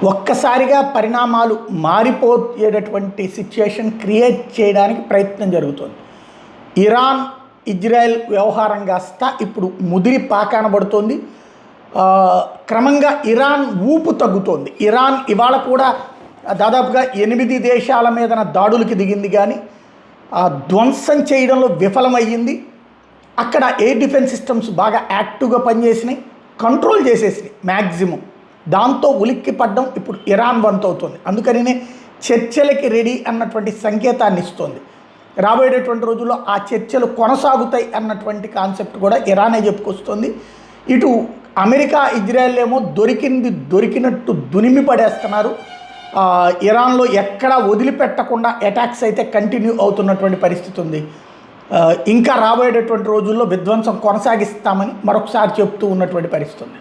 ఒక్కసారిగా పరిణామాలు మారిపోయేటటువంటి situation create చేయడానికి ప్రయత్నం జరుగుతుంది. ఇరాన్ ఇజ్రాయెల్ వ్యవహారం కాస్త ఇప్పుడు ముదిరి పాకానబడుతోంది. క్రమంగా ఇరాన్ ఊపు తగ్గుతోంది. ఇరాన్ ఇవాళ కూడా దాదాపుగా 8 దేశాల మీదన దాడులకి దిగింది, కానీ ధ్వంసం చేయడంలో విఫలమయ్యింది. అక్కడ ఎయిర్ డిఫెన్స్ సిస్టమ్స్ బాగా యాక్టివ్గా పనిచేసినాయి, కంట్రోల్ చేసేసినాయి మ్యాక్సిమం. దాంతో ఉలిక్కి పడ్డం ఇప్పుడు ఇరాన్ వంతవుతుంది. అందుకని చర్చలకి రెడీ అన్నటువంటి సంకేతాన్ని ఇస్తోంది. రాబోయేటటువంటి రోజుల్లో ఆ చర్చలు కొనసాగుతాయి అన్నటువంటి కాన్సెప్ట్ కూడా ఇరానే చెప్పుకొస్తుంది. ఇటు అమెరికా ఇజ్రాయెల్ ఏమో దొరికినట్టు దునిమి పడేస్తున్నారు. ఇరాన్లో ఎక్కడా వదిలిపెట్టకుండా అటాక్స్ అయితే కంటిన్యూ అవుతున్నటువంటి పరిస్థితి ఉంది. ఇంకా రాబోయేటటువంటి రోజుల్లో విధ్వంసం కొనసాగిస్తామని మరొకసారి చెప్తూ ఉన్నటువంటి పరిస్థితి ఉంది.